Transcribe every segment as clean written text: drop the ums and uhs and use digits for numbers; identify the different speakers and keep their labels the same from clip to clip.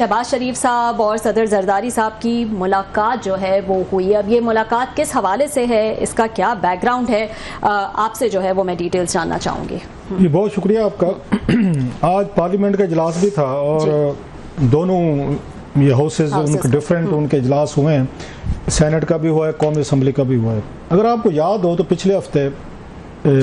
Speaker 1: शहबाज शरीफ साहब और सदर जरदारी साहब की मुलाकात जो है वो हुई। अब ये मुलाकात किस हवाले से है, इसका क्या बैकग्राउंड है, आपसे जो है वो मैं डिटेल्स जानना चाहूँगी।
Speaker 2: जी बहुत शुक्रिया आपका। आज पार्लियामेंट का इजलास भी था और दोनों ये हाउसेज उनके डिफरेंट उनके इजलास हुए हैं। सेनेट का भी हुआ है, कौमी असम्बली का भी हुआ है। अगर आपको याद हो तो पिछले हफ्ते,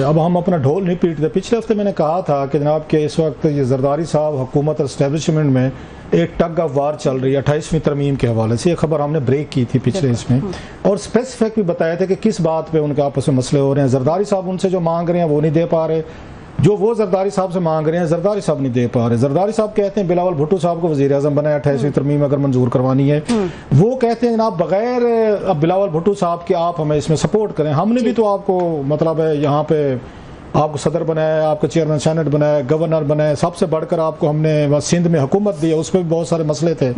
Speaker 2: अब हम अपना ढोल नहीं पीटते, पिछले हफ्ते मैंने कहा था कि जनाब के इस वक्त ये जरदारी साहब हुकूमत और इस्टेब्लिशमेंट में एक टग ऑफ वार चल रही है 28वीं तरमीम के हवाले से। ये खबर हमने ब्रेक की थी पिछले इसमें और स्पेसिफिक भी बताया था कि किस बात पे उनके आपस में मसले हो रहे हैं। जरदारी साहब उनसे जो मांग रहे हैं वो नहीं दे पा रहे, जो वो जरदारी साहब से मांग रहे हैं जरदारी साहब नहीं दे पा रहे। जरदारी साहब कहते हैं बिलावल भुट्टो साहब को वजीर आजम बनाया 28वीं तरमीम अगर मंजूर करवानी है। वो कहते हैं जनाब बगैर अब बिलावल भुट्टो साहब के आप हमें इसमें सपोर्ट करें। हमने भी तो आपको मतलब है यहाँ पे आपको सदर बनाया, आपको चेयरमैन सेनेट बनाया, गवर्नर बनाया, सबसे बढ़कर आपको हमने सिंध में हुकूमत दी है, उस पर भी बहुत सारे मसले थे।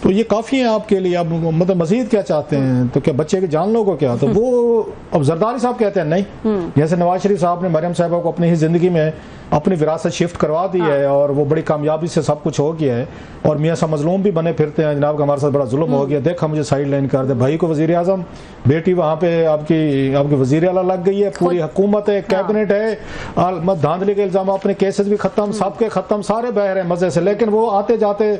Speaker 2: तो ये काफ़ी है आपके लिए। अब मतलब मजीद क्या चाहते हैं, तो क्या बच्चे की जान लो को क्या? तो वो अब जरदारी साहब कहते हैं नहीं। जैसे नवाज शरीफ साहब ने मरियम साहिबा को अपनी ही ज़िंदगी में अपनी विरासत शिफ्ट करवा दी है और वो बड़ी कामयाबी से सब कुछ हो गया है और मियाँ साहब मजलूम भी बने फिरते हैं, जनाब का हमारे साथ बड़ा जुल्म हो गया, देखा मुझे साइड लाइन कर दे। भाई को वजीर आजम, बेटी वहाँ पे आपकी वजीर आला लग गई है, पूरी हुकूमत है, कैबिनेट है, धांधली के इल्जाम, अपने केसेस भी खत्म, सबके खत्म, सारे बह रहे हैं मजे से। लेकिन वो आते जाते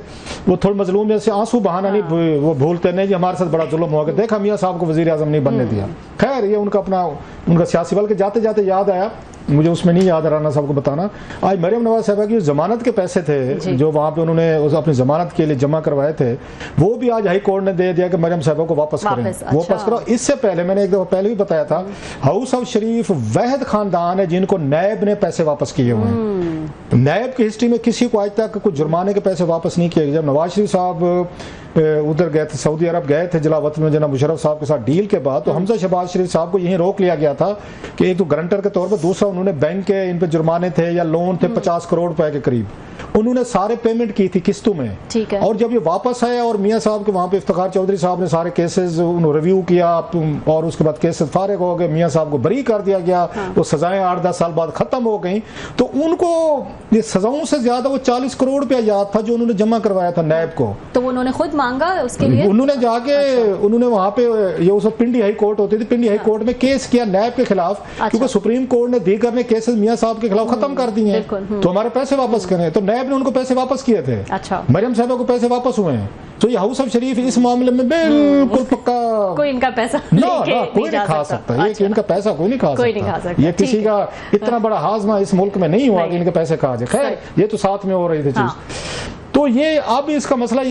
Speaker 2: वो थोड़े मजलूम जैसे आंसू बहाना नहीं वो भूलते, नहीं जी हमारे साथ बड़ा जुल्म हो गया, देखा मियाँ साहब को वजीर आजम नहीं बनने दिया। खैर ये उनका अपना उनका सियासी बल के जाते जाते याद आया, मुझे उसमें नहीं याद राना साहब को बताना। आज मरियम नवाज साहबा की जमानत के पैसे थे जो वहाँ पे उन्होंने अपनी जमानत के लिए जमा करवाए थे, वो भी आज हाई कोर्ट ने दे दिया कि मरियम साहबा को वापस करें। वापस करो। इससे पहले मैंने एक दफा पहले भी बताया था, हाउस ऑफ शरीफ वहद खानदान है जिनको नैब ने पैसे वापस किए हुए हैं। नैब की हिस्ट्री में किसी को आज तक कुछ जुर्माने के पैसे वापस नहीं किए। जब नवाज शरीफ साहब उधर गए थे, सऊदी अरब गए थे जलावतन में जनाब मुशर्रफ साहब के साथ डील के बाद, तो हमजा शहबाज शरीफ साहब को यहीं रोक लिया गया था कि एक तो गारंटर के तौर पर, दूसरा उन्होंने बैंक के इन पे जुर्माने थे या लोन थे 50 करोड़ रुपए के करीब, उन्होंने सारे पेमेंट की थी किस्तों में। ठीक है। और जब ये वापस आए और मियाँ साहब के वहाँ पे इफ्तिखार चौधरी साहब ने सारे केसेस रिव्यू किया और उसके बाद केसेस फारिग हो गए, मियाँ साहब को बरी कर दिया गया, वो सजाएं 8-10 साल बाद खत्म हो गई। तो उनको ये सजाओं से ज्यादा वो 40 करोड़ रुपया याद था जो उन्होंने जमा करवाया था नैब को।
Speaker 1: तो उन्होंने खुद मांगा उसके लिए,
Speaker 2: उन्होंने जाके उन्होंने वहाँ पे ये उस पिंडी हाई कोर्ट होती थी, पिंडी हाई कोर्ट में केस किया नैब के खिलाफ, क्योंकि सुप्रीम कोर्ट ने दीगर ने केसेस मियाँ साहब के खिलाफ खत्म कर दिए हैं, तो हमारे पैसे वापस करें। तो नैब ने उनको पैसे वापस किए थे। अच्छा। मरियम साहबा को पैसे वापस हुए हैं। तो ये हाउस ऑफ शरीफ इस मामले में बिल्कुल पक्का कोई
Speaker 1: इनका पैसा
Speaker 2: कोई नहीं खा सकता। ये इनका पैसा कोई नहीं खा सकता। ये किसी का इतना बड़ा हाजमा इस मुल्क में नहीं हुआ कि इनके पैसे खा जाए। खैर ये तो साथ में हो रही थी चीज। तो ये अब इसका मसला